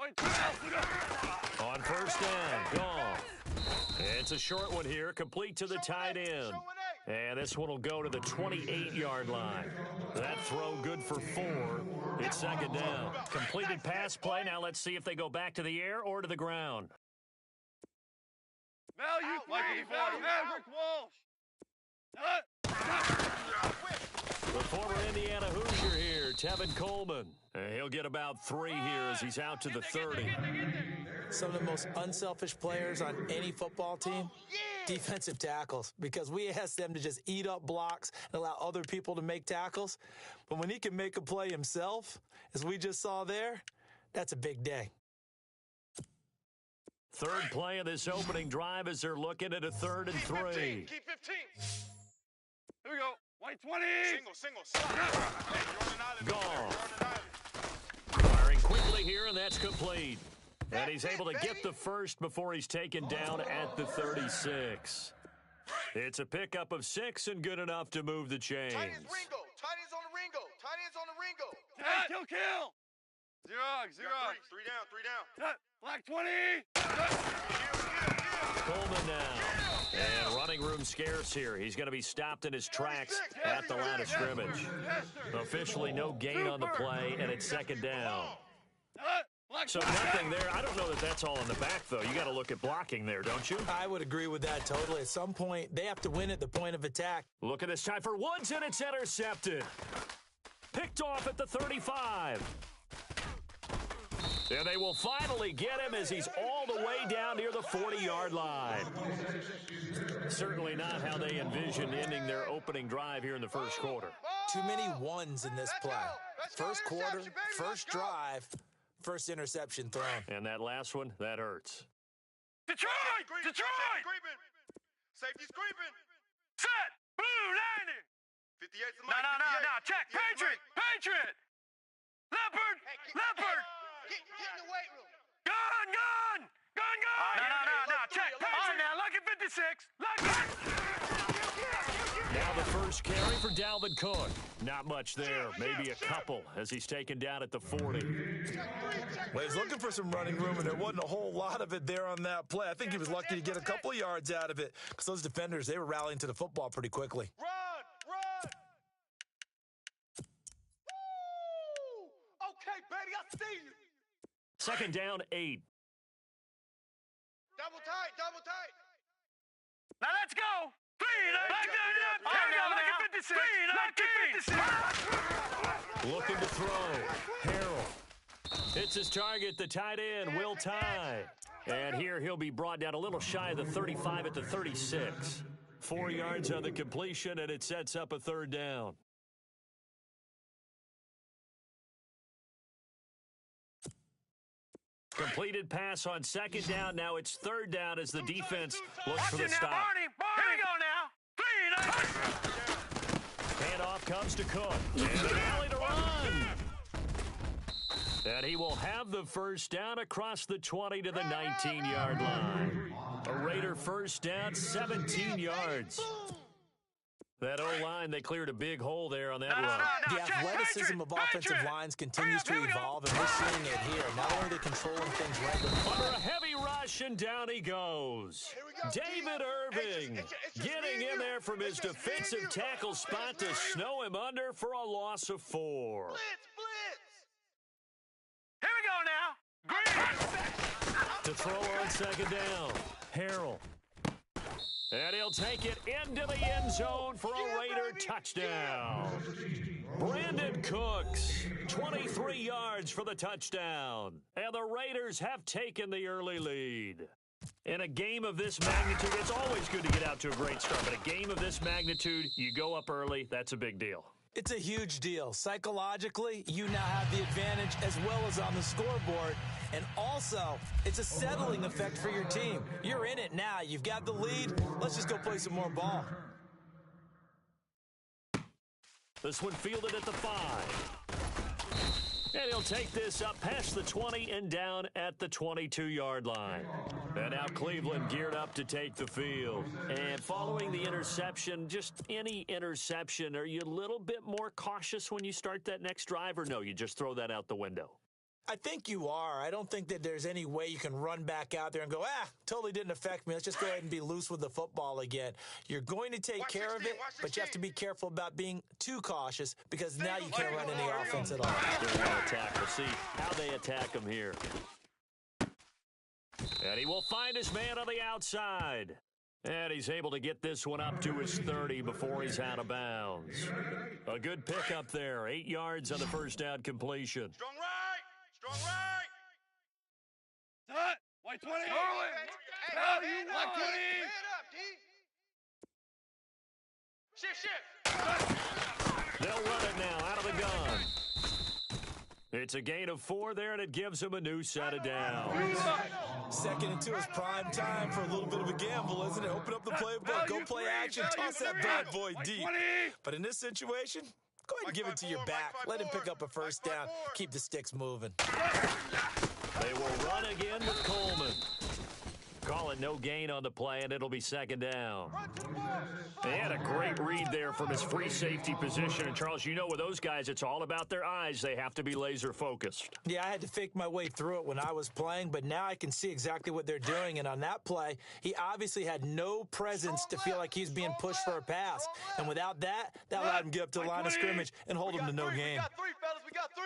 On first down, gone. It's a short one here, complete to the tight end. And this one will go to the 28-yard line. That throw good for 4. It's second down. Completed pass play. Now let's see if they go back to the air or to the ground. Maverick Walsh. The former Indiana Hoosier here, Tevin Coleman. He'll get about 3 here as he's out to the 30. Some of the most unselfish players on any football team, defensive tackles, because we ask them to just eat up blocks and allow other people to make tackles. But when he can make a play himself, as we just saw there, that's a big day. Third play of this opening drive as they're looking at a 3rd and 3. Keep 15. Here we go. White 20. Single. Gone. Firing quickly here, and that's complete. And he's able to get the first before he's taken down at the 36. It's a pickup of 6 and good enough to move the chains. Tight ends on the Ringo. Hey, kill. Zero. 3 down. Black 20. Coleman now. And running room scarce here. He's going to be stopped in his tracks at the line of scrimmage. Officially no gain on the play, and it's second down. So nothing there. I don't know that that's all in the back, though. You got to look at blocking there, don't you? I would agree with that totally. At some point, they have to win at the point of attack. Look at this time for Woods, and it's intercepted. Picked off at the 35. And they will finally get him as he's all the way down near the 40-yard line. Certainly not how they envisioned ending their opening drive here in the first quarter. Too many ones in this play. First quarter, first drive, first interception thrown. And that last one, that hurts. Detroit! Safety's creeping. Set! Blue 90! 58's the No, check! Patriot! Leopard! Get in the weight room. Gun! No, check! Patriot! Now, lucky 56! Now the first carry for Dalvin Cook. Not much there. Maybe a couple as he's taken down at the 40. Well, he's looking for some running room, and there wasn't a whole lot of it there on that play. I think he was lucky to get a couple yards out of it because those defenders, they were rallying to the football pretty quickly. Run! Woo! Okay, Betty, I see you. Second down, 8. Double tight. Now let's go! 3! Looking to throw. Harrell. It's his target, the tight end, Will Tye. And here he'll be brought down a little shy of the 35 at the 36. 4 yards on the completion, and it sets up a 3rd down. Completed pass on second down. Now it's 3rd down as the defense looks for the stop. Barney! Here we go now! 3! Handoff comes to Cook. And an alley to run. And he will have the first down across the 20 to the 19-yard line. A Raider first down, 17 yards. That O-line, they cleared a big hole there on that run. The athleticism of offensive lines continues to evolve, and we're seeing it here. Not only are they controlling things right, but under a heavy rush, and down he goes. David Irving getting in there from his defensive tackle spot to snow him under for a loss of 4. Blitz! Here we go now! To throw on second down, Harrell. And he'll take it into the end zone for a Raider touchdown. Brandon Cooks, 23 yards for the touchdown. And the Raiders have taken the early lead. In a game of this magnitude, it's always good to get out to a great start. But a game of this magnitude, you go up early, that's a big deal. it's a huge deal. Psychologically, you now have the advantage as well as on the scoreboard. And also, it's a settling effect for your team. You're in it now. You've got the lead. Let's just go play some more ball. This one fielded at the 5. And he'll take this up past the 20 and down at the 22-yard line. And now Cleveland geared up to take the field. And following the interception, just any interception, are you a little bit more cautious when you start that next drive, or no, you just throw that out the window? I think you are. I don't think that there's any way you can run back out there and go, totally didn't affect me. Let's just go ahead and be loose with the football again. You're going to take care of it, but you have to be careful about being too cautious because now you can't run any offense at all. Still want to attack. We'll see how they attack him here. And he will find his man on the outside. And he's able to get this one up to his 30 before he's out of bounds. A good pickup there. 8 yards on the first down completion. Strong right. Strong right. Tut. White 20. Hey, Hell, you man won. up, D. Man up, D. Shift. They'll run it now out of the gun. It's a gain of 4 there, and it gives him a new set of downs. Second into his prime time for a little bit of a gamble, isn't it? Open up the playbook, go play action, toss that bad boy deep. But in this situation, go ahead and give it to your back. Let him pick up a first down. Keep the sticks moving. They will run again with Coleman. Call it no gain on the play, and it'll be second down. They had a great read there from his free safety position. And, Charles, you know with those guys, it's all about their eyes. They have to be laser-focused. Yeah, I had to fake my way through it when I was playing, but now I can see exactly what they're doing. And on that play, he obviously had no presence to feel like he's being pushed for a pass. And without that, that allowed him to get up to the line of scrimmage and hold him to no gain. We got 3, fellas. We got 3.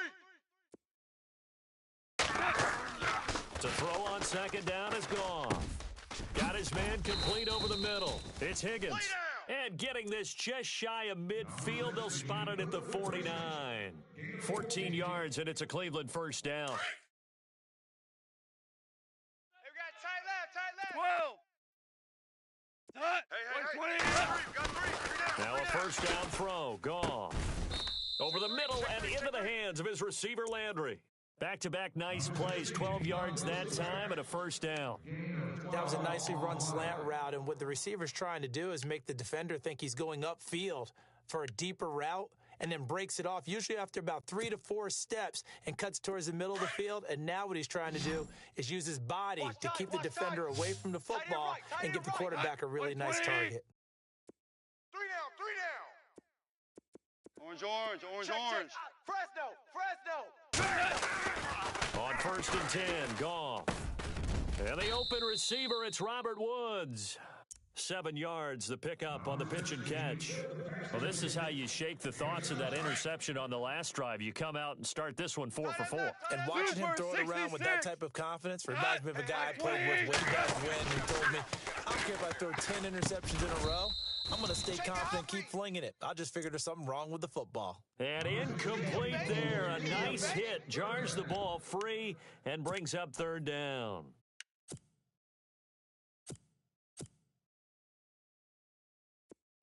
To throw on second down is gone. Got his man complete over the middle. It's Higgins. And getting this just shy of midfield, they'll spot it at the 49. 14 yards, and it's a Cleveland first down. Hey, we got tight left. 12. Tut. Hey. We got 3. Now a first down throw. Gone. Over the middle and into the hands of his receiver, Landry. Back-to-back nice plays, 12 yards that time and a first down. That was a nicely run slant route, and what the receiver's trying to do is make the defender think he's going upfield for a deeper route and then breaks it off, usually after about 3 to 4 steps, and cuts towards the middle of the field. And now what he's trying to do is use his body to keep the defender away from the football and give the quarterback a really nice target. 3 down. Orange. Fresno. On first and 10, Goff. And the open receiver, it's Robert Woods. 7 yards, the pickup on the pitch and catch. Well, this is how you shake the thoughts of that interception on the last drive. You come out and start this one 4 for 4. And watching him throw it around with that type of confidence reminds me of a guy I played with way back when who told me, I don't care if I throw 10 interceptions in a row. I'm going to stay confident, keep flinging it. I just figured there's something wrong with the football. And incomplete there. A nice hit. Jars the ball free and brings up third down.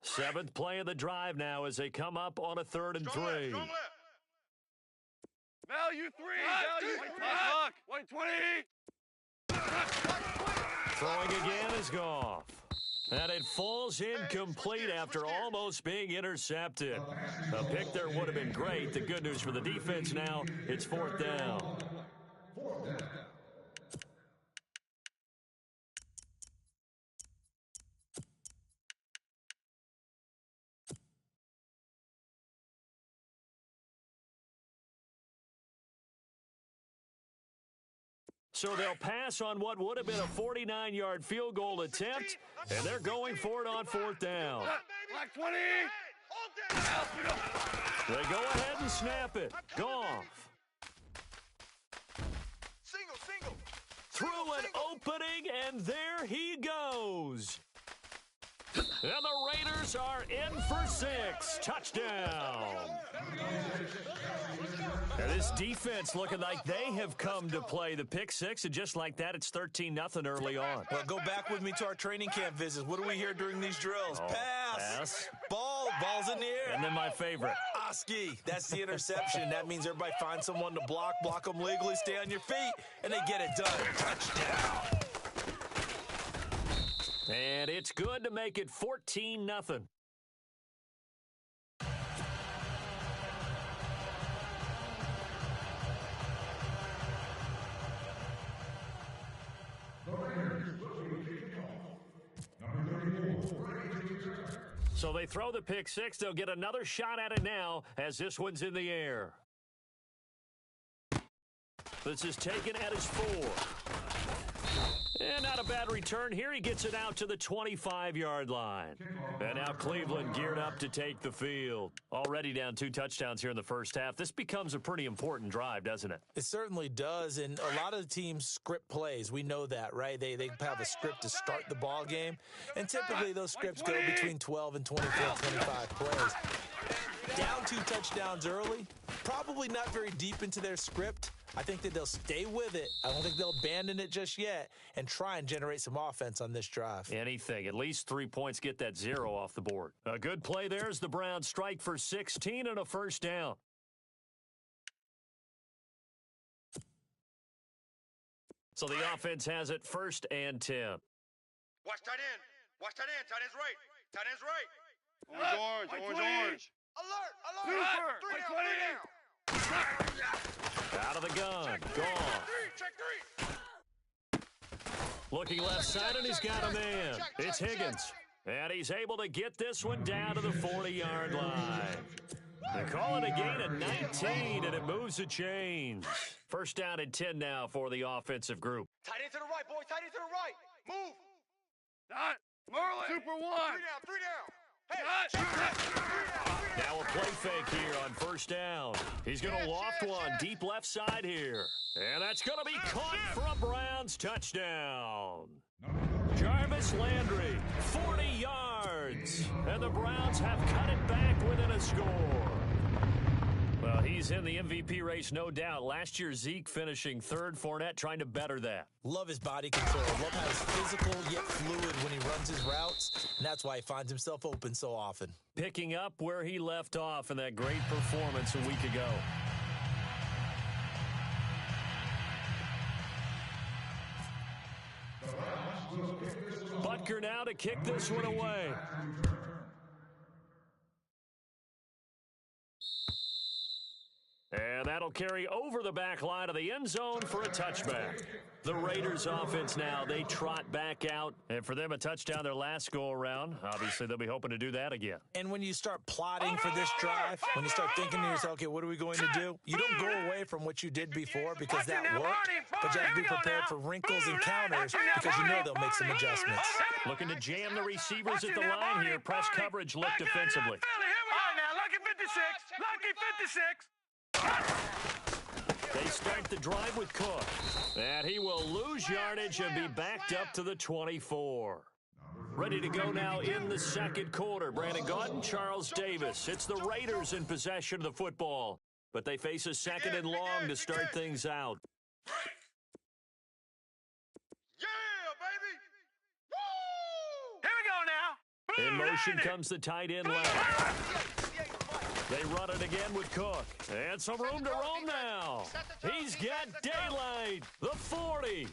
Seventh play of the drive now as they come up on a 3rd and 3. Value 3. White 20. Throwing again is Goff. And it falls incomplete after almost being intercepted. A pick there would have been great. The good news for the defense now, it's 4th down. So they'll pass on what would have been a 49-yard field goal attempt, and they're going for it on 4th down. Black 20. They go ahead and snap it. Goff. Single. Through an opening, and there he goes. And the Raiders are in for 6. Touchdown. And this defense looking like they have come to play. The pick 6, and just like that, it's 13-0 early on. Well, go back with me to our training camp visits. What do we hear during these drills? Pass. Ball's in the air. And then my favorite. Oski. That's the interception. That means everybody finds someone to block them legally, stay on your feet, and they get it done. Touchdown. And it's good to make it 14-0. So they throw the pick 6. They'll get another shot at it now as this one's in the air. This is taken at his 4. And not a bad return here. He gets it out to the 25-yard line. And now Cleveland geared up to take the field. Already down 2 touchdowns here in the first half. This becomes a pretty important drive, doesn't it? It certainly does, and a lot of the teams script plays. We know that, right? They have a script to start the ball game, and typically those scripts go between 12 and 24, 25 plays. Down 2 touchdowns early, probably not very deep into their script. I think that they'll stay with it. I don't think they'll abandon it just yet and try and generate some offense on this drive. Anything. At least 3 points, get that 0 off the board. A good play there as the Browns strike for 16 and a first down. So the offense has it 1st and 10. Watch tight end. Watch tight end. Tight end's right. Tight end's right. Orange. Alert. Super. 3 down. 3 down. Out of the gun. Gone. Check 3. Looking left side, and he's got a man. It's Higgins. And he's able to get this one down to the 40-yard line. They call it a gain of 19, and it moves the chains. First down and 10 now for the offensive group. Tight end to the right, boys. Tight end to the right. Move. Dot. Merlin. Super 1. 3 down. Hey. Now a play fake here on first down. He's going to loft one deep left side here. And that's going to be caught for a Browns touchdown. Jarvis Landry, 40 yards. And the Browns have cut it back within a score. Well, he's in the MVP race, no doubt. Last year, Zeke finishing 3rd. Fournette trying to better that. Love his body control. Love how he's physical yet fluid when he runs his routes. And that's why he finds himself open so often. Picking up where he left off in that great performance a week ago. Butker now to kick this one away. And that'll carry over the back line of the end zone for a touchback. The Raiders offense now, they trot back out. And for them, a touchdown their last go-around. Obviously, they'll be hoping to do that again. And when you start plotting for this drive, when you start thinking to yourself, okay, what are we going to do? You don't go away from what you did before because that worked, but you have to be prepared for wrinkles and counters because you know they'll make some adjustments. Looking to jam the receivers at the line here. Press coverage look defensively. All right, now, lucky 56. Lucky 56. They start the drive with Cook. And he will lose yardage and be backed up to the 24. Ready to go now in the second quarter. Brandon Gaudin, Charles Davis. It's the Raiders in possession of the football. But they face a 2nd and long to start things out. Yeah, baby. Woo! Here we go now. In motion comes the tight end left. They run it again with Cook. And some room to roam now. He's got daylight. The 40.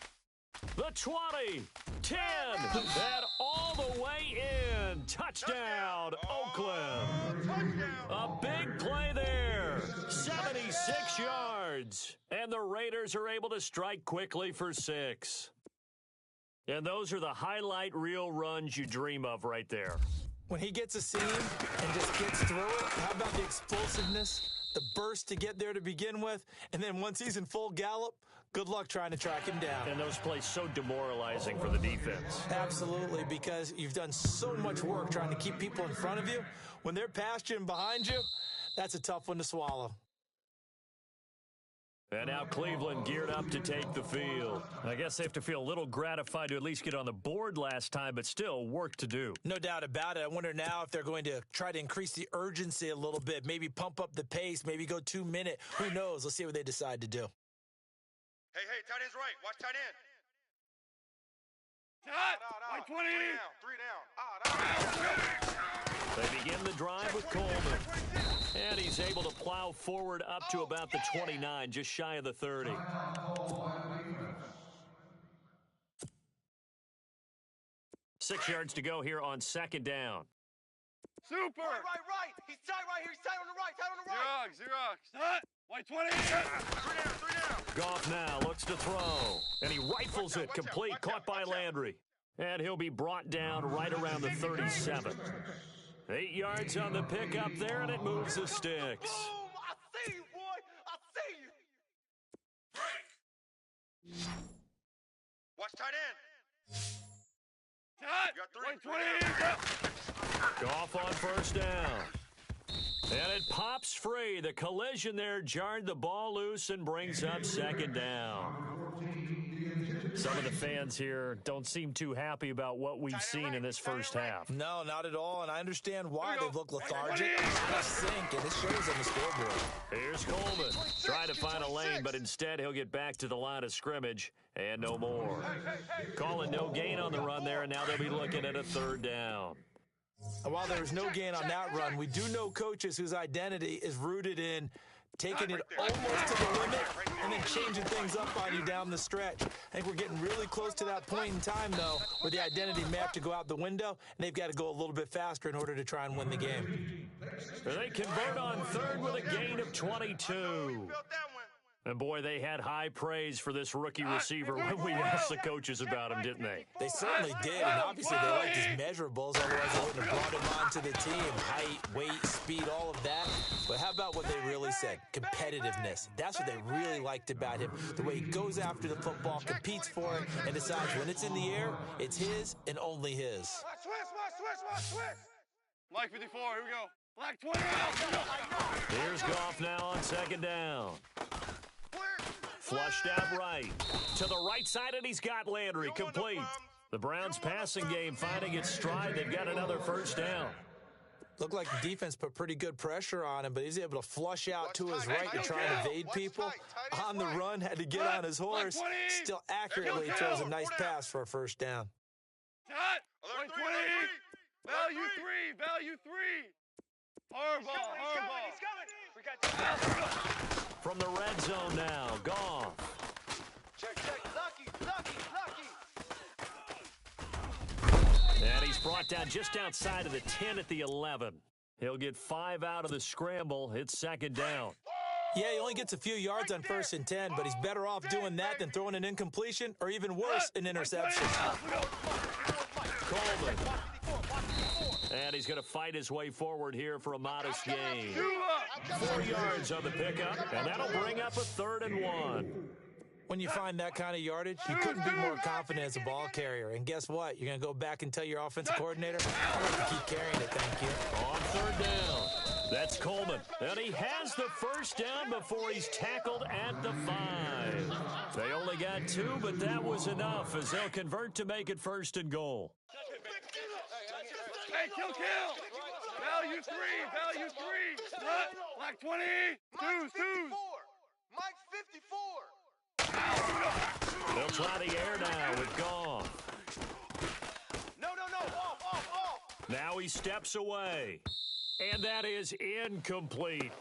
The 20. 10. And all the way in. Touchdown, Oakland. A big play there. 76 yards. And the Raiders are able to strike quickly for 6. And those are the highlight reel runs you dream of right there. When he gets a seam and just gets through it, how about the explosiveness, the burst to get there to begin with, and then once he's in full gallop, good luck trying to track him down. And those plays so demoralizing for the defense. Absolutely, because you've done so much work trying to keep people in front of you. When they're past you and behind you, that's a tough one to swallow. And now Cleveland geared up to take the field. I guess they have to feel a little gratified to at least get on the board last time, but still work to do. No doubt about it. I wonder now if they're going to try to increase the urgency a little bit, maybe pump up the pace, maybe go 2-minute. Who knows? Let's see what they decide to do. Hey, tight end's right. Watch tight end. Dot. Like 20. 3 down. They begin the drive with Coleman. And he's able to plow forward up to about the 29, just shy of the 30. 6 yards to go here on 2nd down. Super. Right. He's tight right here. He's tight on the right. Xerox. Dot. Like 20. 3 down. Goff now looks to throw. And he rifles it complete, caught by Landry. And he'll be brought down right around the 37. 8 yards on the pickup there, and it moves the sticks. Boom! I see you, boy. I see you. Watch tight end. Cut. You got 3. 120. Goff on first down. And it pops free. The collision there jarred the ball loose and brings up second down. Some of the fans here don't seem too happy about what we've seen in this first half. No, not at all, and I understand why. They've looked lethargic, out of sync, and it shows on the scoreboard. Here's Coleman. Trying to find a lane, but instead he'll get back to the line of scrimmage and no more. Calling no gain on the run there, and now they'll be looking at a third down. And while there was no gain on that run, we do know coaches whose identity is rooted in taking it almost to the limit and then changing things up on you down the stretch. I think we're getting really close to that point in time, though, where the identity may have to go out the window, and they've got to go a little bit faster in order to try and win the game. They convert on third with a gain of 22. And, boy, they had high praise for this rookie receiver when we asked the coaches about him, didn't they? They certainly did, and obviously they liked his measurables, otherwise they wouldn't have brought him onto the team. Height, weight, speed, all of that. But how about what they really said? Competitiveness. That's what they really liked about him. The way he goes after the football, competes for it, and decides when it's in the air, it's his and only his. Switch. Mike 54, here we go. Black 20. Here's Goff now on second down. Flushed out right. To the right side, and he's got Landry complete. The Browns' passing game finding its stride. They've got another first down. Looked like the defense put pretty good pressure on him, but he's able to flush out to his right and try and evade people. On the run, had to get on his horse. Still accurately throws a nice pass for a first down. Cut. 120. Value 3. Hardball. We got From the red zone now, Goff. check. Lucky. And he's brought down just outside of the 10 at the 11. He'll get 5 out of the scramble. It's second down. Yeah, he only gets a few yards on 1st and 10, but he's better off doing that than throwing an incompletion or even worse, an interception. Coleman. And he's going to fight his way forward here for a modest gain. 4 yards on the pickup, and that'll bring up a 3rd and 1. When you find that kind of yardage, you couldn't be more confident as a ball carrier. And guess what? You're going to go back and tell your offensive coordinator, I'm going to keep carrying it, thank you. On 3rd down. That's Coleman. And he has the first down before he's tackled at the 5. They only got 2, but that was enough as they'll convert to make it 1st and goal. Hey, kill. Value 3. Cut. Black 20. Twos. Mike 54. They'll try the air now with Goff. No. Off. Now he steps away. And that is incomplete.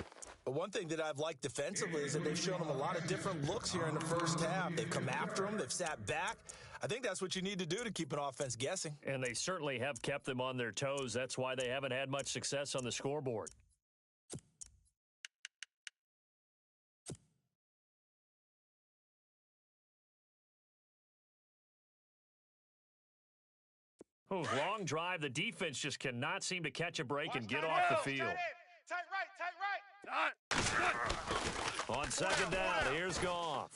But one thing that I've liked defensively is that they've shown him a lot of different looks here in the first half. They've come after him. They've sat back. I think that's what you need to do to keep an offense guessing. And they certainly have kept them on their toes. That's why they haven't had much success on the scoreboard. Oh, long drive. The defense just cannot seem to catch a break and get off the field. Tight right. On second down, here's Goff.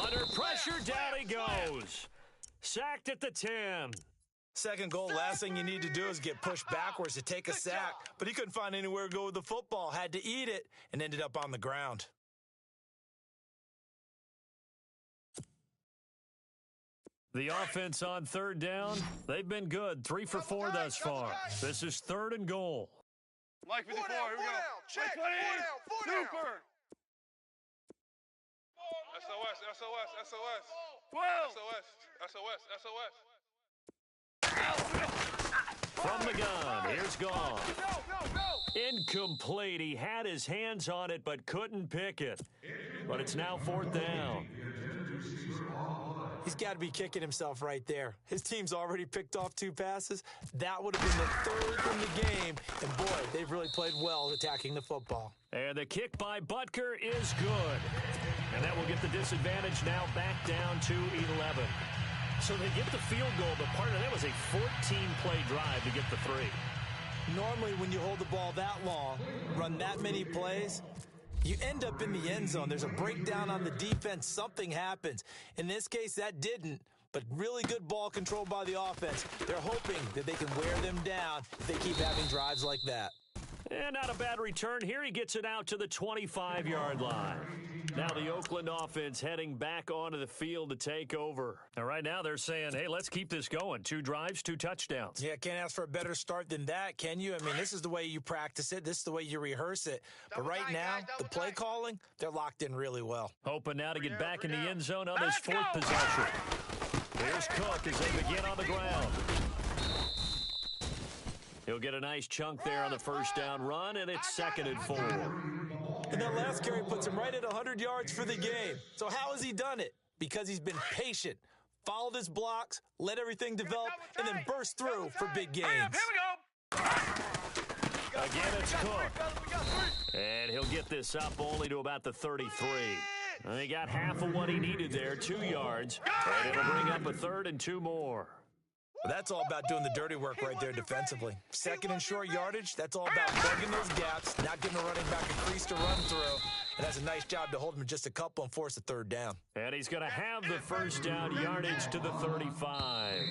Under pressure, down he goes. Sacked at the 10. Second goal, last thing you need to do is get pushed backwards to take a sack. But he couldn't find anywhere to go with the football, had to eat it, and ended up on the ground. The offense on 3rd down, they've been good. 3 for 4 thus far. This is 3rd and goal. Mike 54, here we go. Check. 20. Super. SOS. 12. From the gun, here's Goff. Incomplete. He had his hands on it but couldn't pick it. But it's now 4th down. He's got to be kicking himself right there. His team's already picked off 2 passes. That would have been the 3rd in the game. And, boy, they've really played well attacking the football. And the kick by Butker is good. And that will get the disadvantage now back down to 11. So they get the field goal, but part of that was a 14-play drive to get the 3. Normally, when you hold the ball that long, run that many plays, You end up in the end zone. There's a breakdown on the defense. Something happens. In this case, that didn't. But really good ball control by the offense. They're hoping that they can wear them down if they keep having drives like that. And not a bad return here. He gets it out to the 25-yard line. Now the Oakland offense heading back onto the field to take over. And right now they're saying, hey, let's keep this going. 2 drives, 2 touchdowns. Yeah, can't ask for a better start than that, can you? I mean, this is the way you practice it. This is the way you rehearse it. But right now, the play calling, they're locked in really well. Hoping now to get back in the end zone on his 4th possession. Here's Cook as they begin on the ground. He'll get a nice chunk there on the first down run, and it's 2nd and 4. And that last carry puts him right at 100 yards for the game. So how has he done it? Because he's been patient, followed his blocks, let everything develop, and then burst through for big gains. Here we go. Again, it's Cook. And he'll get this up only to about the 33. And he got half of what he needed there, 2 yards. And it'll bring up a 3rd and 2 more. Well, that's all about doing the dirty work right there defensively. 2nd and short yardage, that's all about plugging those gaps, not giving a running back a crease to run through. And that's a nice job to hold him just a couple and force a 3rd down. And he's going to have the first down yardage to the 35.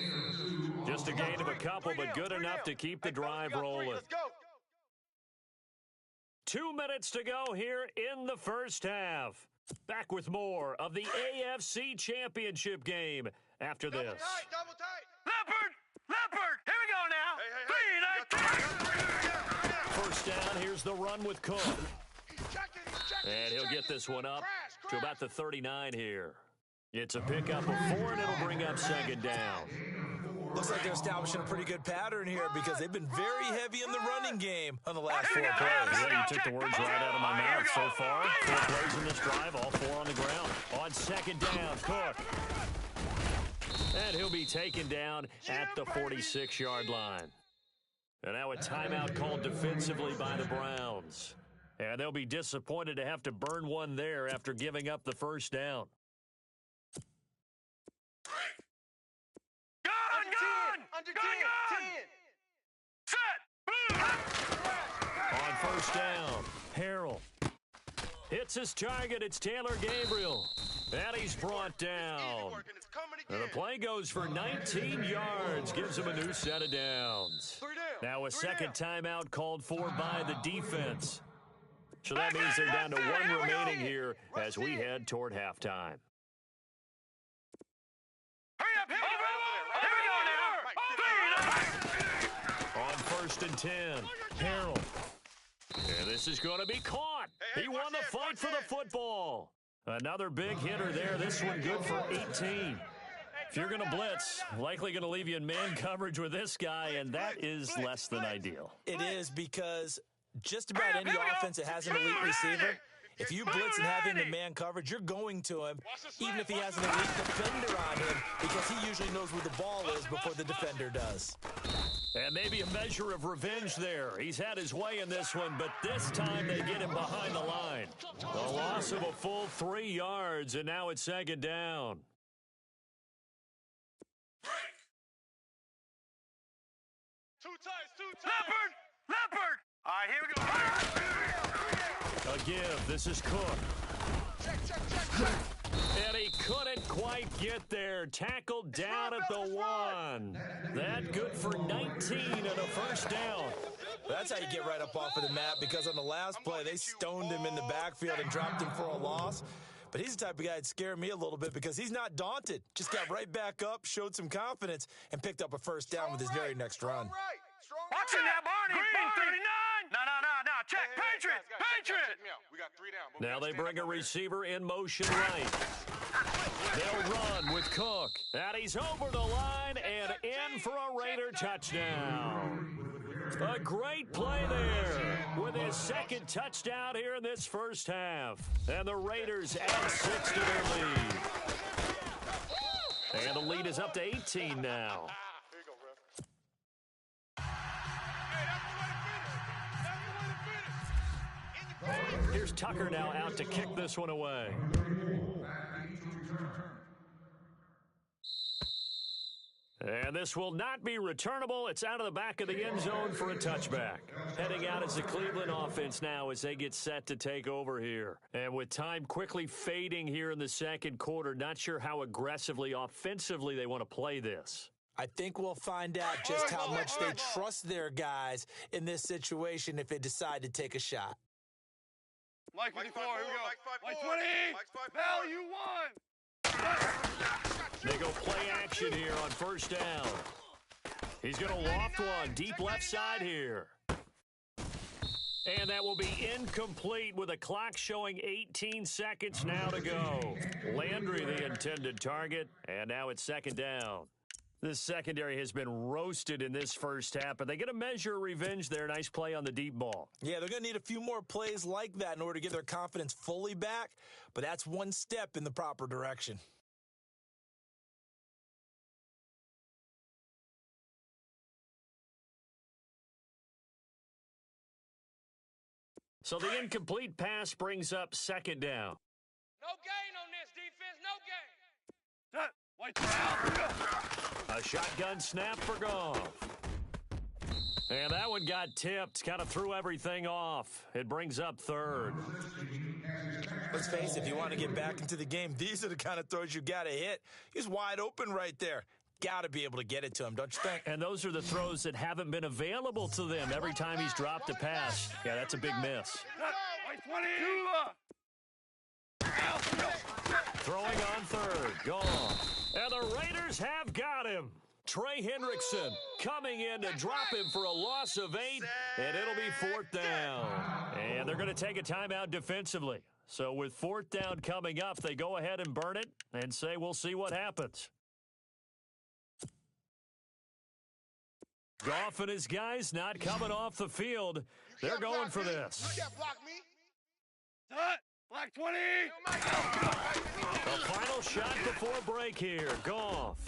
Just a gain of a couple, but good enough to keep the drive rolling. 2 minutes to go here in the first half. Back with more of the AFC Championship game after this. Double tight. Leopard, here we go now. 3, First down, here's the run with Cook. And he'll get this one up to about the 39 here. It's a pickup of 4, and it'll bring up 2nd down. Looks like they're establishing a pretty good pattern here because they've been very heavy in the running game on the last 4 plays. Yeah, you took the words right out of my mouth so far. 4 plays in this drive, all 4 on the ground. On 2nd down, Cook. And he'll be taken down at the 46-yard line. And now a timeout called defensively by the Browns. And they'll be disappointed to have to burn one there after giving up the first down. On first down, Harrell hits his target. It's Taylor Gabriel. And he's brought down. And the play goes for 19 yards, gives him a new set of downs. Now a second timeout called for by the defense. So that means they're down to 1 remaining here as we head toward halftime. On 1st and 10, Harrell. And this is going to be caught. He won the fight for the football. Another big hitter there. This one good for 18. If you're going to blitz, likely going to leave you in man coverage with this guy, and that is less than ideal. It is because just about any offense that has an elite receiver, if you blitz and have him in man coverage, you're going to him, even if he has an elite defender on him, because he usually knows where the ball is before the defender does. And maybe a measure of revenge there. He's had his way in this one, but this time they get him behind the line. A loss of a full 3 yards, and now it's 2nd down. Two tights. Leopard. All right, here we go. A give. This is Cook. And he couldn't quite get there. Tackled down at the 1. That good for 19 and a first down. That's how you get right up off of the mat, because on the last play, they stoned him in the backfield and dropped him for a loss. But he's the type of guy that scared me a little bit because he's not daunted. Just got right back up, showed some confidence, and picked up a first down with his very next run. Watching that, Barney. 39. No. Check. Patriot. We got 3 down. Now they bring a receiver in motion right. They'll run with Cook. And he's over the line and in for a Raider touchdown. A great play there with his 2nd touchdown here in this first half. And the Raiders add 6 to their lead. And the lead is up to 18 now. Here you go, bro. Here's Tucker now out to kick this one away. And this will not be returnable. It's out of the back of the end zone for a touchback. Heading out is the Cleveland offense now as they get set to take over here. And with time quickly fading here in the second quarter, not sure how aggressively, offensively they want to play this. I think we'll find out just how much they trust their guys in this situation if they decide to take a shot. Mike 54, here we go. Mike 20. Bell, you won. They go play action here on first down. He's going to loft one deep left side here. And that will be incomplete with a clock showing 18 seconds now to go. Landry, the intended target, and now it's second down. This secondary has been roasted in this first half, but they get a measure of revenge there. Nice play on the deep ball. Yeah, they're going to need a few more plays like that in order to get their confidence fully back, but that's one step in the proper direction. So the incomplete pass brings up second down. No gain on this defense, no gain. Set. White down. A shotgun snap for Goff. And that one got tipped, kind of threw everything off. It brings up third. Let's face it, if you want to get back into the game, these are the kind of throws you got to hit. He's wide open right there. Got to be able to get it to him, don't you think? And those are the throws that haven't been available to them every time he's dropped a pass. Yeah, that's a big miss. White 20. Throwing on third. Gone. And the Raiders have got him. Trey Hendrickson coming in to drop him for a loss of 8, and it'll be fourth down. And they're going to take a timeout defensively. So with fourth down coming up, they go ahead and burn it and say we'll see what happens. Goff and his guys not coming off the field. They're going for this. You can't block me. Set. Black 20. The final shot before break here. Goff.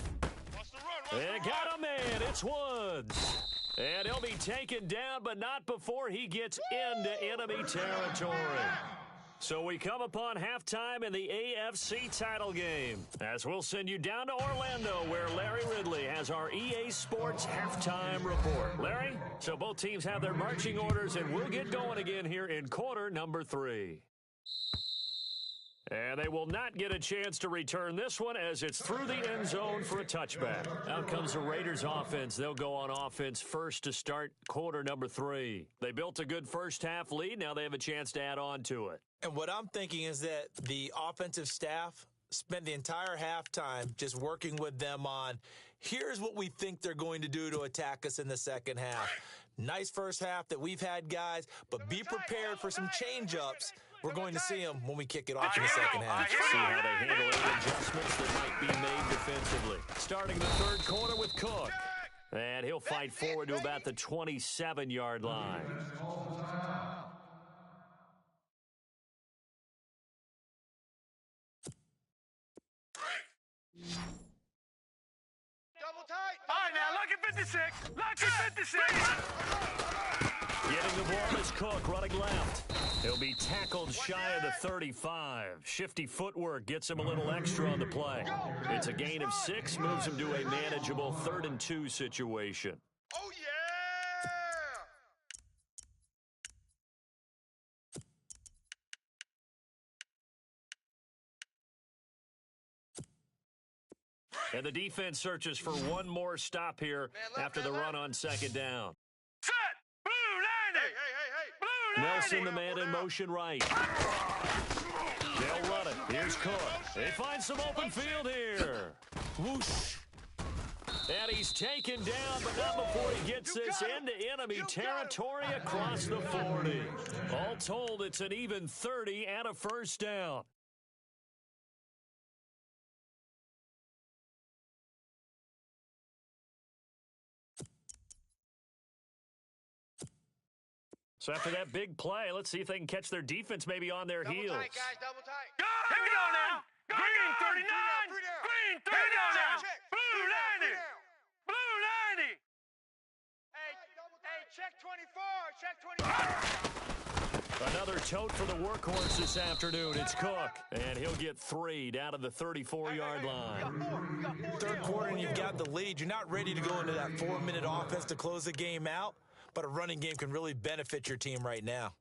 And got a man. It's Woods. And he'll be taken down, but not before he gets into enemy territory. So we come upon halftime in the AFC title game, as we'll send you down to Orlando, where Larry Ridley has our EA Sports halftime report. Larry, so both teams have their marching orders, and we'll get going again here in quarter number 3. And they will not get a chance to return this one as it's through the end zone for a touchback. Out comes the Raiders offense. They'll go on offense first to start quarter number 3. They built a good first half lead. Now they have a chance to add on to it. And what I'm thinking is that the offensive staff spent the entire halftime just working with them on, here's what we think they're going to do to attack us in the second half. Nice first half that we've had, guys, but be prepared for some change-ups. We're going to see them when we kick it off in the second half. See how they handle any adjustments that might be made defensively. Starting the third quarter with Cook. And he'll fight forward to about the 27-yard line. Double tight. All right, now, look at 56. Look at 56. Getting the ball is Cook, running left. He'll be tackled shy of the 35. Shifty footwork gets him a little extra on the play. It's a gain of 6, moves him to a manageable 3rd and 2 situation. Oh, yeah. And the defense searches for one more stop here after the run on second down. Set. Blue 90. Hey. Blue 90. Nelson, the man in motion right. They'll run it. Here's Cook. They find some open field here. Whoosh. And he's taken down, but not before he gets this into enemy territory across the 40. All told, it's an even 30 and a first down. So after that big play, let's see if they can catch their defense maybe on their heels. Double tight, guys, double tight. Here we go now. Green 39. Green 39 now. Blue 90. Blue 90. Hey, check 24, check 24. Another tote for the workhorse this afternoon. It's Cook, and he'll get 3 down to the 34-yard line. Third quarter and you've got the lead. You're not ready to go into that 4-minute offense to close the game out, but a running game can really benefit your team right now.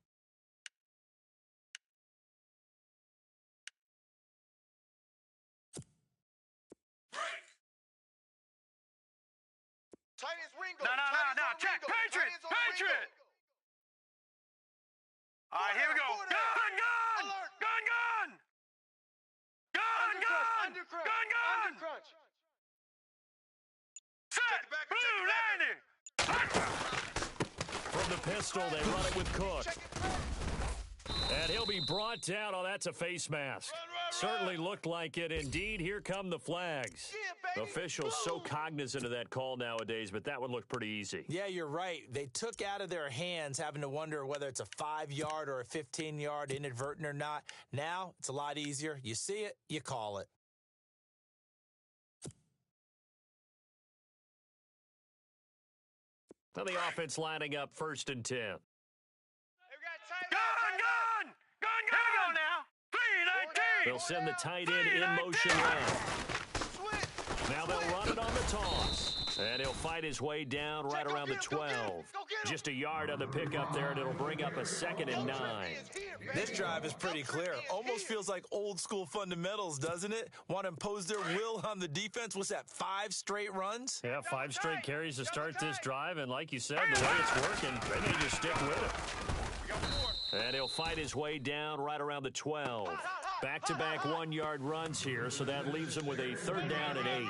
No. Check. Patriot. All right, here we go. Gun. Set. Blue landing. From the pistol, they run it with Cook. And he'll be brought down. Oh, that's a face mask. Certainly looked like it. Indeed, here come the flags. The officials so cognizant of that call nowadays, but that one looked pretty easy. Yeah, you're right. They took out of their hands having to wonder whether it's a 5-yard or a 15-yard inadvertent or not. Now, it's a lot easier. You see it, you call it. Now the offense lining up 1st and 10. Gun. Here we go now. 3-19. They'll send the tight end in motion left. Now they'll run it on the toss. And he'll fight his way down right around the 12. Just a yard on the pickup there, and it'll bring up a 2nd and 9. This drive is pretty clear. Almost feels like old school fundamentals, doesn't it? Want to impose their will on the defense. What's that, 5 straight runs? Yeah, 5 straight carries to start this drive. And like you said, the way it's working, they may just stick with it. And he'll fight his way down right around the 12. Back-to-back 1-yard runs here, so that leaves them with a 3rd down and 8.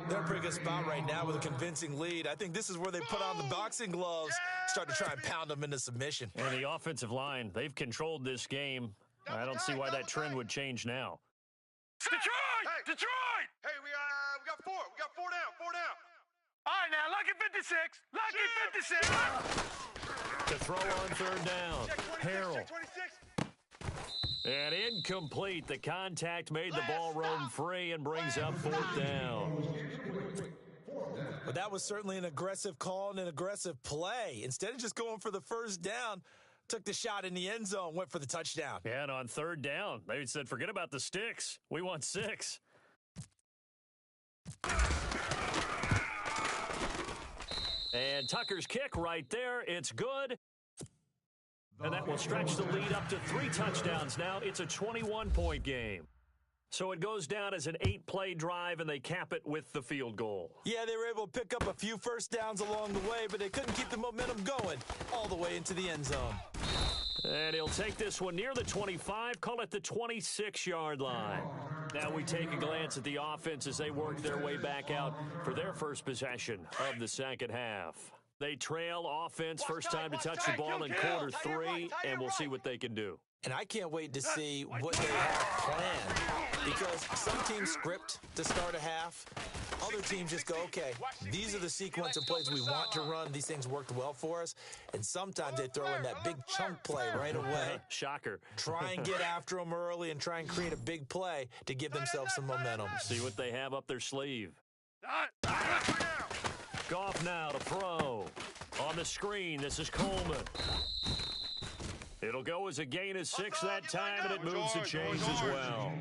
They're in a pretty good spot right now with a convincing lead. I think this is where they put on the boxing gloves, start to try and pound them into submission. And the offensive line, they've controlled this game. I don't see why that trend would change now. Detroit! Hey, we got 4. We got 4 down. All right, now, lucky 56. Lucky 56. To throw on 3rd down. Harrell. And incomplete. The contact made the ball roam free and brings up 4th down. But that was certainly an aggressive call and an aggressive play. Instead of just going for the 1st down, took the shot in the end zone, went for the touchdown. Yeah, and on 3rd down, they said, forget about the sticks. We want 6. And Tucker's kick right there. It's good. And that will stretch the lead up to 3 touchdowns now. It's a 21-point game. So it goes down as an 8-play drive, and they cap it with the field goal. Yeah, they were able to pick up a few 1st downs along the way, but they couldn't keep the momentum going all the way into the end zone. And he'll take this one near the 25, call it the 26-yard line. Now we take a glance at the offense as they work their way back out for their first possession of the 2nd half. They trail offense, first time to touch the ball in quarter 3, and we'll see what they can do. And I can't wait to see what they have planned, because some teams script to start a half. Other teams just go, okay, these are the sequence of plays we want to run. These things worked well for us. And sometimes they throw in that big chunk play right away. Shocker. Try and get after them early and try and create a big play to give themselves some momentum. See what they have up their sleeve. Goff now to throw. On the screen, this is Coleman. It'll go as a gain of 6 that time, and it moves the chains as well.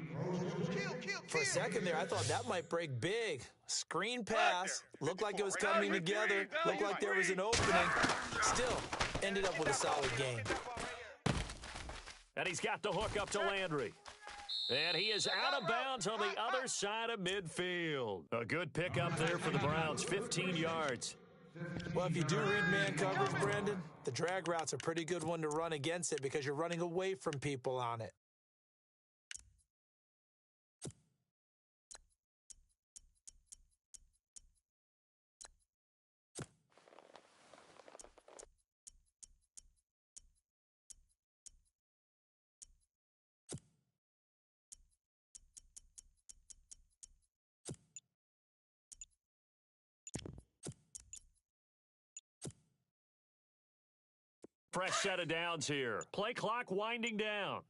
For a second there, I thought that might break big. Screen pass. Looked like it was coming together. Looked like there was an opening. Still, ended up with a solid game. And he's got the hook up to Landry. And he is out of bounds on the other side of midfield. A good pickup there for the Browns, 15 yards. Well, if you do read man coverage, Brandon, the drag route's a pretty good one to run against it because you're running away from people on it. Fresh set of downs here. Play clock winding down.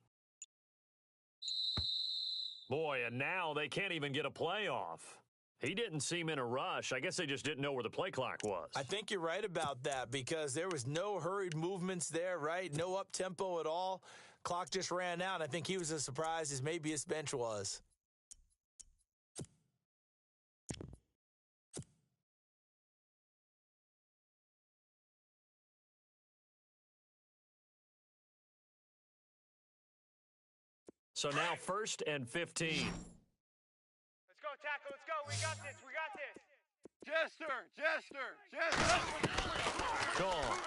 Boy, and now they can't even get a play off. He didn't seem in a rush. I guess they just didn't know where the play clock was. I think you're right about that because there was no hurried movements there, right? No up-tempo at all. Clock just ran out. I think he was as surprised as maybe his bench was. So now 1st and 15. Let's go, tackle. Let's go. We got this. We got this. Jester. Gone.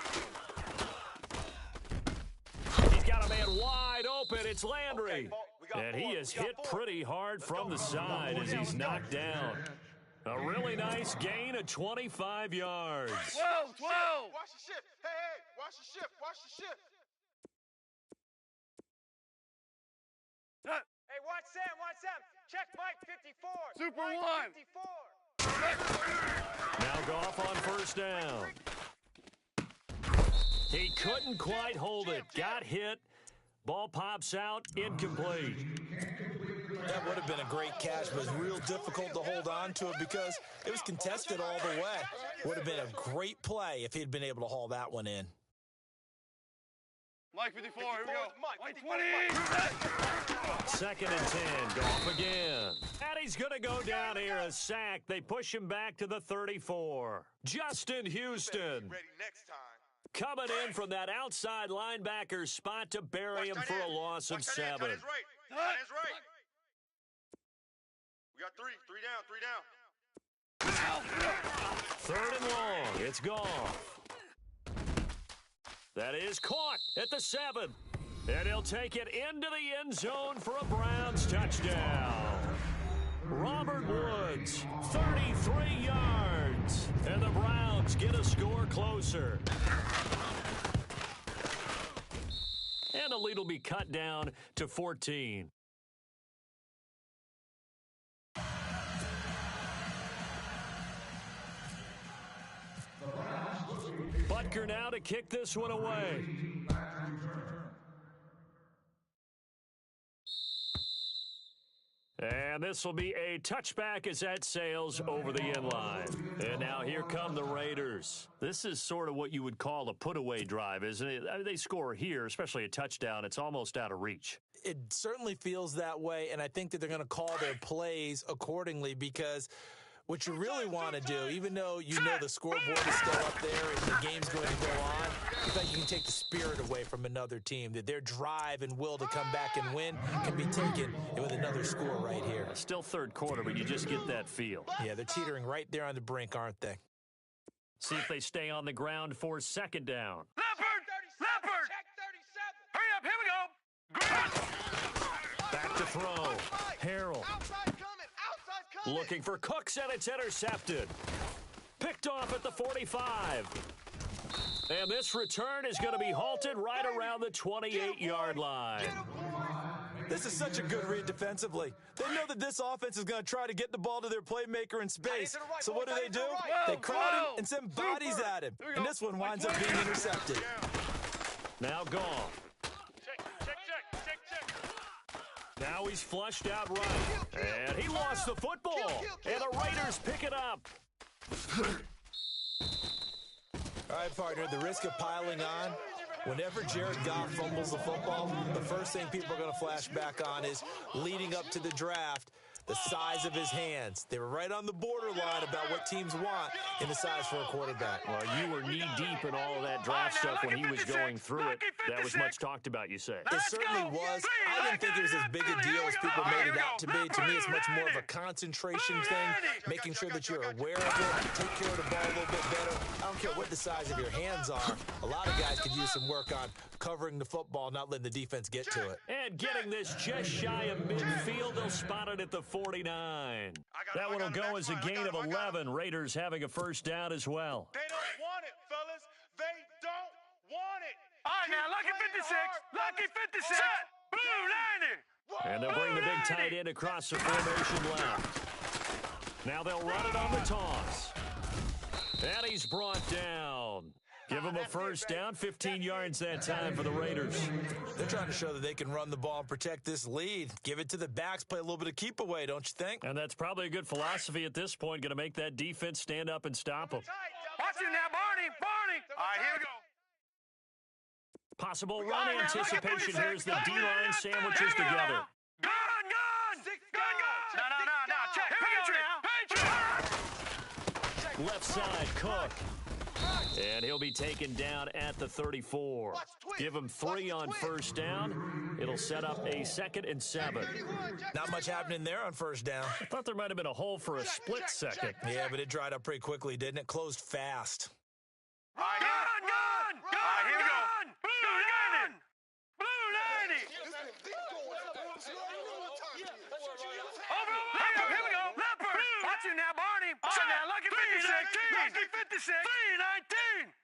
He's got a man wide open. It's Landry. And he is hit pretty hard from the side as he's knocked down. A really nice gain of 25 yards. 12. Watch the shift. Hey, watch the shift. Hey, watch Sam. Check Mike 54. Super Mike one. 54. Now Goff on 1st down. He couldn't quite hold it. Got hit. Ball pops out. Incomplete. That would have been a great catch, but it was real difficult to hold on to it because it was contested all the way. Would have been a great play if he'd been able to haul that one in. Mike 54, here we go. Mike 20. 2nd and 10. Goff again. And he's going to go down here. A sack. They push him back to the 34. Justin Houston. Ready next time. Coming in from that outside linebacker spot to bury him for a loss of 7. Tight end's right. We got 3 down. 3rd and long. It's gone. That is caught at the 7. And he'll take it into the end zone for a Browns touchdown. Robert Woods, 33 yards. And the Browns get a score closer. And the lead will be cut down to 14. Butker now to kick this one away. And this will be a touchback as that sails over the end line. And now here come the Raiders. This is sort of what you would call a put-away drive, isn't it? I mean, they score here, especially a touchdown. It's almost out of reach. It certainly feels that way, and I think that they're going to call their plays accordingly because what you really want to do, even though you know the scoreboard is still up there and the game's going to go on, I think you can take the spirit away from another team, that their drive and will to come back and win can be taken with another score right here. Still 3rd quarter, but you just get that feel. Yeah, they're teetering right there on the brink, aren't they? See if they stay on the ground for 2nd down. Leopard. Check 37. Hurry up. Here we go. Back to throw. Harrell. Outside coming. Looking for Cooks, and it's intercepted. Picked off at the 45. And this return is going to be halted right around the 28-yard line. This is such a good read defensively. They know that this offense is going to try to get the ball to their playmaker in space. So what do? They crowd him and send bodies at him. And this one winds up being intercepted. Now gone. Check. Now he's flushed out right. And he lost the football. And the Raiders pick it up. All right, partner, the risk of piling on. Whenever Jared Goff fumbles the football, the first thing people are going to flash back on is leading up to the draft, the size of his hands. They were right on the borderline about what teams want in the size for a quarterback. Well, you were knee-deep in all of that draft stuff when he was going through it. That was much talked about, you say. It certainly was. I didn't think it was as big a deal as people made it out to be. To me, it's much more of a concentration thing, making sure that you're aware of it, take care of the ball a little bit better. I don't care what the size of your hands are. A lot of guys could use some work on covering the football, not letting the defense get to it. And getting this just shy of midfield, they'll spot it at the 49. That one will go as a gain of 11. Raiders having a 1st down as well. They don't want it, fellas. They don't want it. All right, now, lucky 56. Lucky 56. Blue landing. And they'll bring the big tight end across the formation left. Now they'll run it on the toss. And he's brought down. Give him a 1st down, 15 yards that time for the Raiders. They're trying to show that they can run the ball and protect this lead. Give it to the backs, play a little bit of keep away, don't you think? And that's probably a good philosophy at this point, going to make that defense stand up and stop them. Watch it now, Barney. All right, here we go. Possible run anticipation here as the D-line sandwiches together. Gun. No. Check. Patriot. Left side, Cook. And he'll be taken down at the 34. Give him 3 on first down. It'll set up a 2nd and 7. Not much happening there on first down. I thought there might have been a hole for a split second. Yeah, but it dried up pretty quickly, didn't it? Closed fast. Gun! Here we go. Blue 90! Blue 90! Over, here we go. Leopard! Watch you now, Barney. Watch you now. Lucky 56. Lucky 56. 319.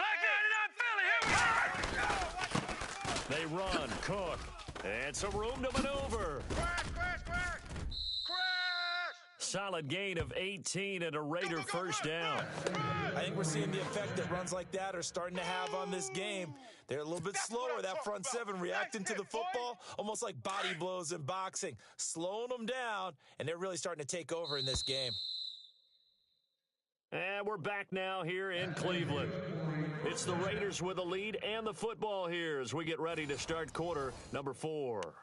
Black 99 Philly. Here we go. They run, Cook, and some room to maneuver. Crash! Solid gain of 18 and a Raider first down. I think we're seeing the effect that runs like that are starting to have on this game. They're a little bit slower, that front seven, reacting to the football, almost like body blows in boxing, slowing them down, and they're really starting to take over in this game. And we're back now here in Cleveland. It's the Raiders with the lead and the football here as we get ready to start quarter number 4.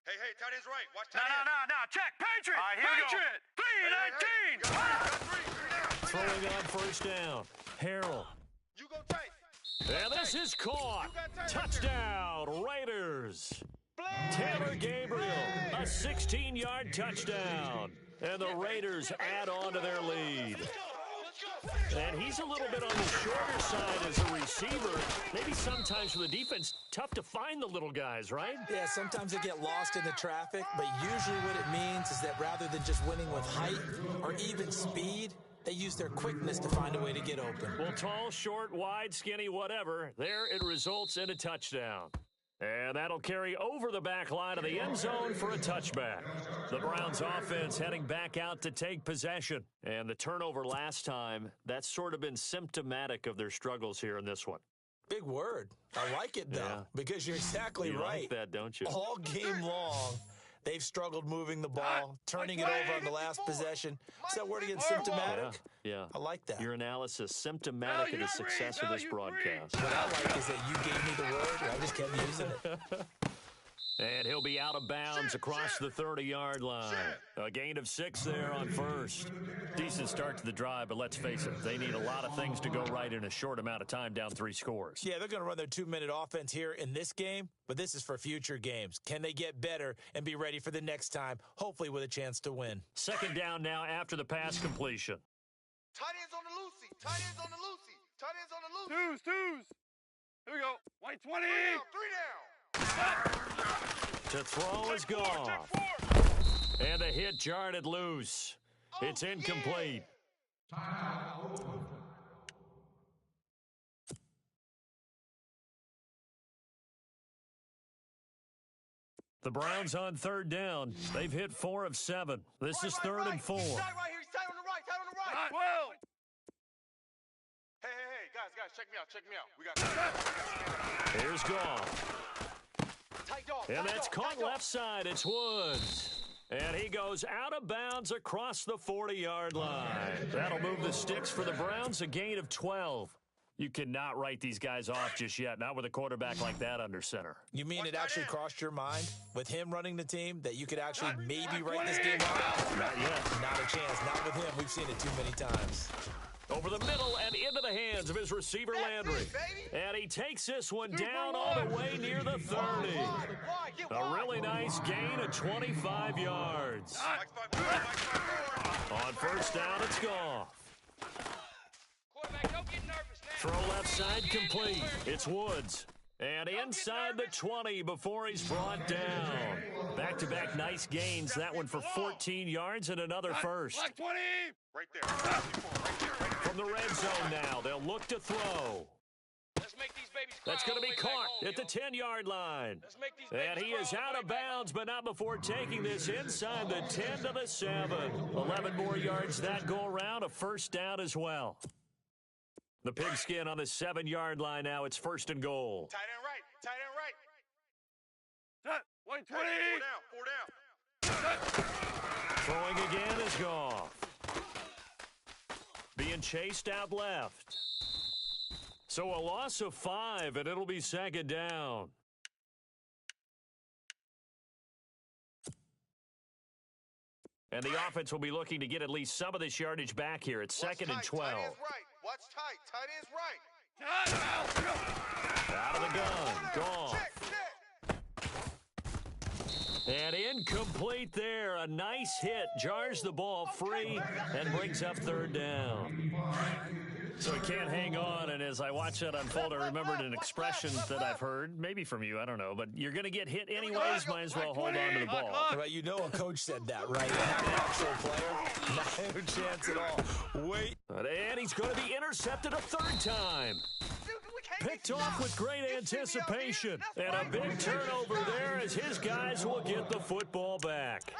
Hey, tight end's right. Watch tight end. No. Check. Patriot. All right, here we go. 319. Throwing on first down. Harrell. You go tight. And this is caught. Touchdown, Raiders. Taylor Gabriel, a 16-yard touchdown. And the Raiders add on to their lead. And he's a little bit on the shorter side as a receiver. Maybe sometimes for the defense, tough to find the little guys, right? Yeah, sometimes they get lost in the traffic, but usually what it means is that rather than just winning with height or even speed, they use their quickness to find a way to get open. Well, tall, short, wide, skinny, whatever, there it results in a touchdown. And that'll carry over the back line of the end zone for a touchback. The Browns offense heading back out to take possession. And the turnover last time, that's sort of been symptomatic of their struggles here in this one. Big word. I like it, though, because you're exactly You right. like that, don't you? All game long, they've struggled moving the ball, turning it over on the last possession. Is that word again, symptomatic? Yeah. I like that. Your analysis, symptomatic of the success of this broadcast. What I like is that you gave me the word, and I just kept using it. And he'll be out of bounds across the 30-yard line. A gain of 6 there on first. Decent start to the drive, but let's face it, they need a lot of things to go right in a short amount of time, down 3 scores. Yeah, they're going to run their 2-minute offense here in this game, but this is for future games. Can they get better and be ready for the next time, hopefully with a chance to win? Second down now after the pass completion. Tight ends on the loosey. Tight ends on the loosey. Tight ends on the loosey. Twos. Here we go. White 20. 3 down. To throw is gone. And the hit jarred loose. It's incomplete. The Browns on third down. They've hit 4 of 7. This is 3rd and 4. He's tight right here. He's tight on the right. Tight on the right. 12. Hey, guys, check me out. We got Here's Goff. tight dog. And that's caught left side. It's Woods. And he goes out of bounds across the 40-yard line. That'll move the sticks for the Browns, a gain of 12. You cannot write these guys off just yet, not with a quarterback like that under center. You mean it actually crossed your mind with him running the team that you could actually maybe write this game off? Not yet. Not a chance. Not with him. We've seen it too many times. Over the middle and into the hands of his receiver, Landry. And he takes this one down all the way near the 30. A really nice gain of 25 yards. On first down, it's Goff. Quarterback, don't get nervous now. Throw left side complete. It's Woods. And inside the 20 before he's brought down. Back-to-back nice gains. That one for 14 yards and another first. Black 20. Right there. From the red zone now, they'll look to throw. Let's make these babies cry. That's going to be all the way back caught home, at the yo. 10-yard line. Let's make these babies And he cry is all the out way of back bounds, but not before taking this inside the 10 to the 7. 11 more yards that go around, a first down as well. The pigskin on the 7-yard line now. It's 1st and goal. Tight end right. White 20. Hey, 4 down. Throwing again is Goff. Being chased out left. So a loss of 5, and it'll be 2nd down. And the offense will be looking to get at least some of this yardage back here. It's second and 12. Tight ends right. Watch tight. Tight ends right. Out of the gun. Gone. Check. And incomplete there. A nice hit. Jars the ball free and brings up third down. So he can't hang on, and as I watch that unfold, I remembered an expression that I've heard, maybe from you, I don't know, but you're going to get hit anyways, might as well hold on to the ball. Right, you know a coach said that, right? Not an actual player. No chance at all. Wait. And he's going to be intercepted a third time. Picked off with great anticipation. And a big turnover there as his guys will get the football back.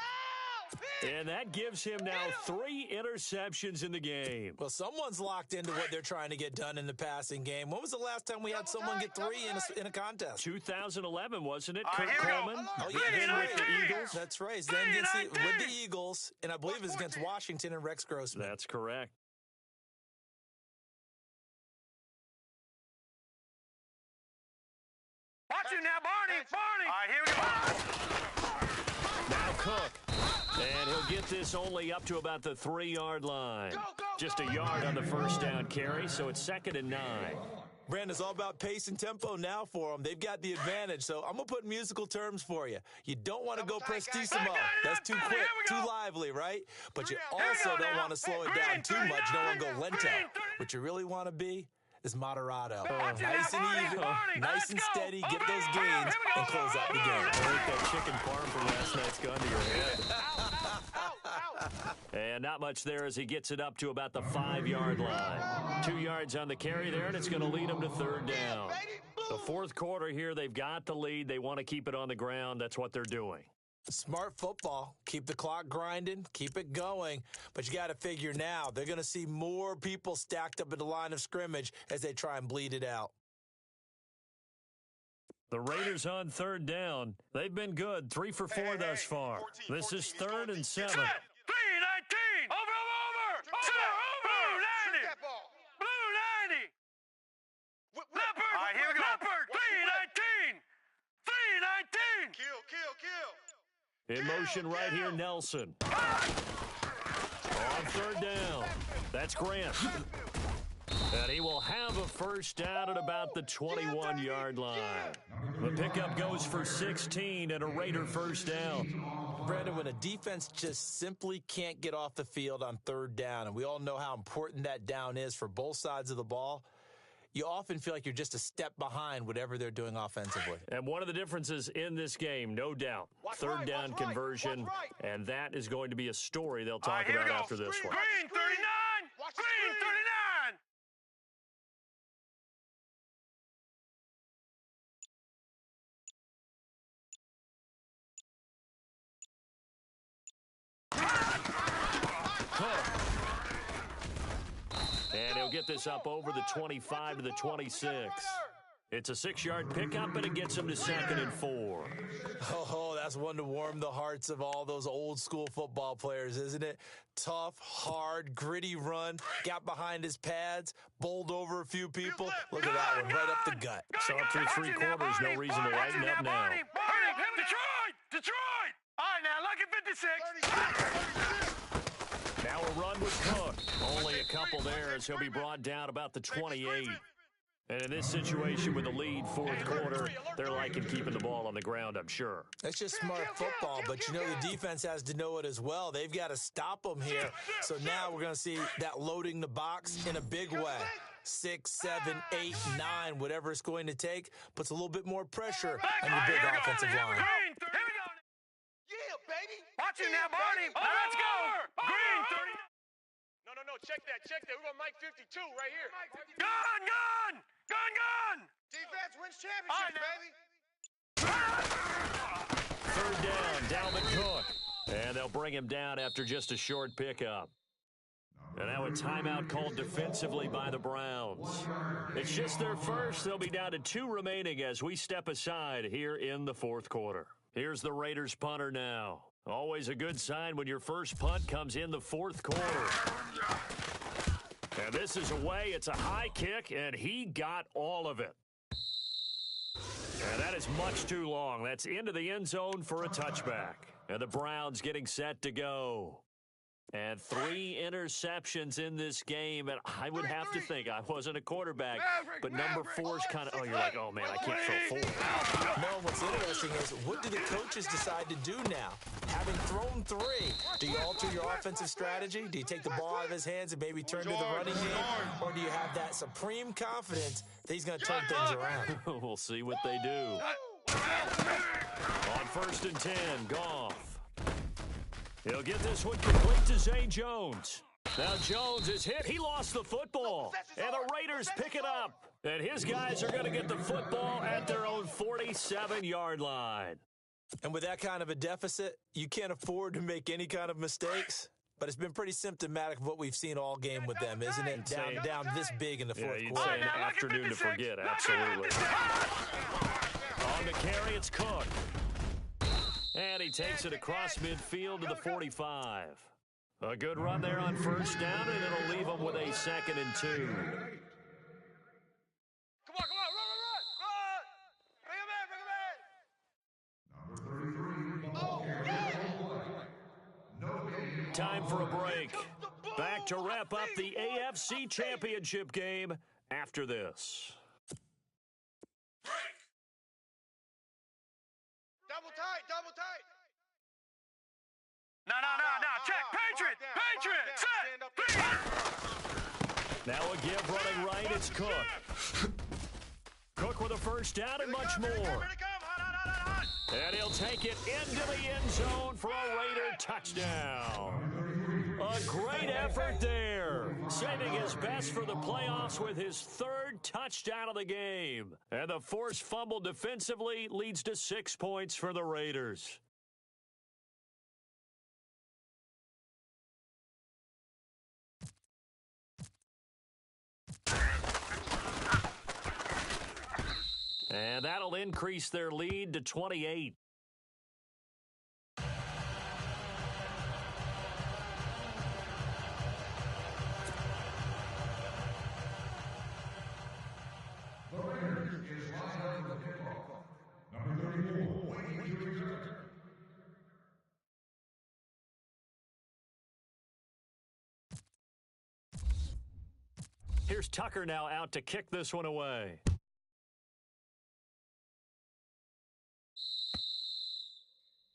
And that gives him now 3 interceptions in the game. Well, someone's locked into what they're trying to get done in the passing game. When was the last time we had someone get 3 in a contest? 2011, wasn't it? All right, Kurt here we go. Coleman. Oh, Then yeah, with the Eagles. That's right. Then with the Eagles, and I believe it was against Washington and Rex Grossman. That's correct. Watch it now, Barney. All right, here we go. Now Cook. And he'll get this only up to about the 3-yard line. Just a yard on the first down carry, so it's second and 9. Brandon, it's all about pace and tempo now for them. They've got the advantage, so I'm going to put musical terms for you. You don't want to go prestissimo. That's too quick, too lively, right? But you also don't want to slow it down too much. You don't want to go lento. What you really want to be is moderato. Nice and even, nice and steady, get those gains, and close out the game. I think that chicken parm from last night's gone to your head. And not much there as he gets it up to about the 5-yard line. 2 yards on the carry there, and it's going to lead him to third down. The fourth quarter here, they've got the lead. They want to keep it on the ground. That's what they're doing. Smart football. Keep the clock grinding. Keep it going. But you got to figure now, they're going to see more people stacked up at the line of scrimmage as they try and bleed it out. The Raiders on third down. They've been good. 3 for 4 thus far. This is third and 7. 3-19. Over. Blue 90. Blue 90. Leopard. All right, here we go. Leopard. 3-19. 3-19. Kill. In motion right here, Nelson. On third down. That's Grant. And he will have a first down at about the 21-yard line. The pickup goes for 16 and a Raider first down. Brandon, when a defense just simply can't get off the field on third down, and we all know how important that down is for both sides of the ball, you often feel like you're just a step behind whatever they're doing offensively. And one of the differences in this game, no doubt, third down conversion, and that is going to be a story they'll talk about after this one. Green 39. Green 39. And he'll get this up over the 25 to the 26. It's a 6-yard pickup, and it gets him to second and 4. Oh, that's one to warm the hearts of all those old-school football players, isn't it? Tough, hard, gritty run, got behind his pads, bowled over a few people. Look at that one, right up the gut. So up through 3 quarters, no reason to lighten up now. Detroit! All right, now, lucky 56. Now a run with Cook. Only a couple there as he'll be brought down about the 28. And in this situation with the lead fourth quarter, they're liking keeping the ball on the ground, I'm sure. That's just smart football, but you know the defense has to know it as well. They've got to stop them here. So now we're going to see that loading the box in a big way. 6, 7, 8, 9, whatever it's going to take, puts a little bit more pressure on your big offensive line. Green, here we go. Yeah, baby. Watch it now, Barney. Let's go. Green 30. No, check that. We're going to Mike 52 right here. Gun. Defense wins championship, baby. Third down, Dalvin Cook. And they'll bring him down after just a short pickup. And now a timeout called defensively by the Browns. It's just their first. They'll be down to 2 remaining as we step aside here in the fourth quarter. Here's the Raiders punter now. Always a good sign when your first punt comes in the fourth quarter. And this is away. It's a high kick, and he got all of it. And that is much too long. That's into the end zone for a touchback. And the Browns getting set to go. And 3 interceptions in this game, and I would have to think, I wasn't a quarterback, but number 4's kind of, you're like, oh, man, I can't throw 4. No, what's interesting is, what do the coaches decide to do now? Having thrown 3, do you alter your offensive strategy? Do you take the ball out of his hands and maybe turn to the running game? Or do you have that supreme confidence that he's going to turn things around? We'll see what they do. On 1st and 10, Goff. He'll get this one complete to Zay Jones. Now Jones is hit. He lost the football. And the Raiders pick it up. And his guys are going to get the football at their own 47-yard line. And with that kind of a deficit, you can't afford to make any kind of mistakes. But it's been pretty symptomatic of what we've seen all game with them, isn't it? Down this big in the fourth you'd quarter. say an afternoon to forget, absolutely. On the carry, it's Cook. And he takes it across midfield to the 45. A good run there on 1st down, and it'll leave him with a 2nd and 2. Come on, run. Bring him in. Oh, yeah. Time for a break. Back to wrap up the AFC Championship game after this. Double tight. No. Check. Patriot. Set. Now a give running right. It's Cook. Cook with a 1st down and much more. And he'll take it into the end zone for a Raider touchdown. A great effort there. Saving his best for the playoffs with his 3rd touchdown of the game. And the forced fumble defensively leads to 6 points for the Raiders. And that'll increase their lead to 28. Here's Tucker now out to kick this one away.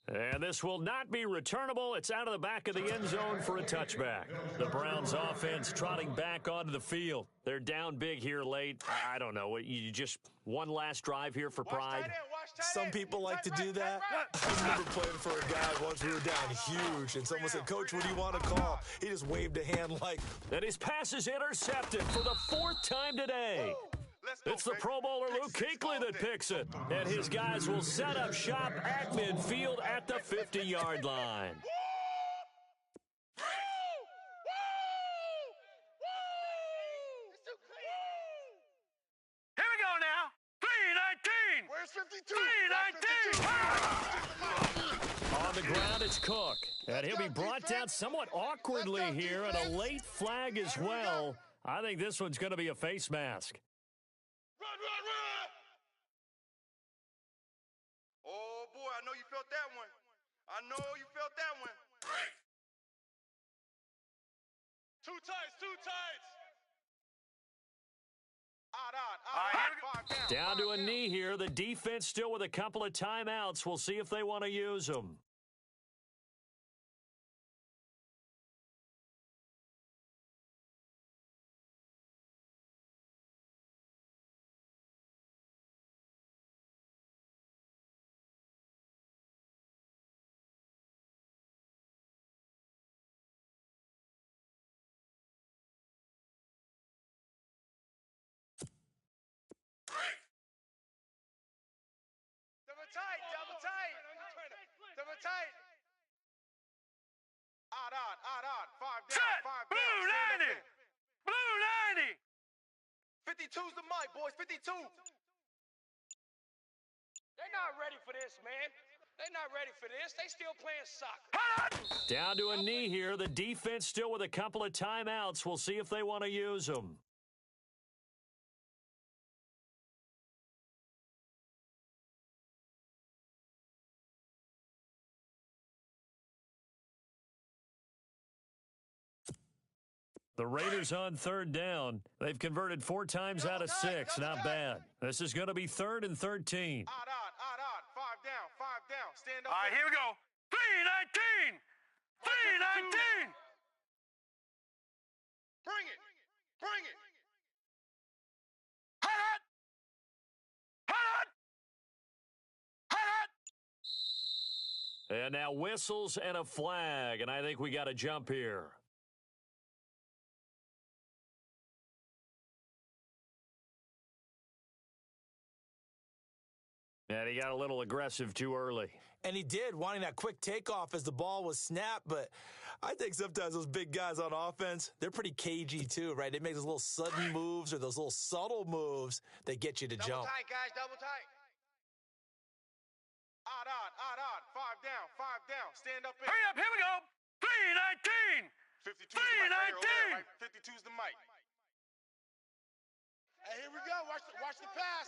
And this will not be returnable. It's out of the back of the end zone for a touchback. The Browns offense trotting back onto the field. They're down big here late. I don't know. You just one last drive here for pride. Some people like to do that. I remember playing for a guy once we were down huge, and someone said, "Coach, what do you want to call?" He just waved a hand like... And his pass is intercepted for the 4th time today. It's the Pro Bowler Luke Kuechly that picks it. And his guys will set up shop at midfield at the 50-yard line. Here we go now. 319. Where's 52? 319. On the ground, it's Cook. And he'll be brought down somewhat awkwardly here, and a late flag as well. I think this one's going to be a face mask. Run. Oh, boy, I know you felt that one. Too tight. Odd. Down to a knee here. The defense still with a couple of timeouts. We'll see if they want to use them. Double tight. Odd. 5 down. Set. 5 Blue down. 90. Blue 90. 52's the mic, boys. 52. They're not ready for this, man. They're not ready for this. They still playing soccer. Down to a knee here. The defense still with a couple of timeouts. We'll see if they want to use them. The Raiders on third down. They've converted 4 times out of 6. Not bad. This is going to be 3rd and 13. Odd. 5 down. Stand up. All right, here we go. 319. 319. Bring it. Hot. And now whistles and a flag, and I think we got a jump here. And he got a little aggressive too early. And he did, wanting that quick takeoff as the ball was snapped. But I think sometimes those big guys on offense, they're pretty cagey too, right? They make those little sudden moves or those little subtle moves that get you to Double jump. tight, guys. Double tight. Odd. 5 down. Stand up. Hurry up, here we go. 319. 52's the mic. Right here, 319. right? 52's the mic. Hey, here we go. Watch the pass.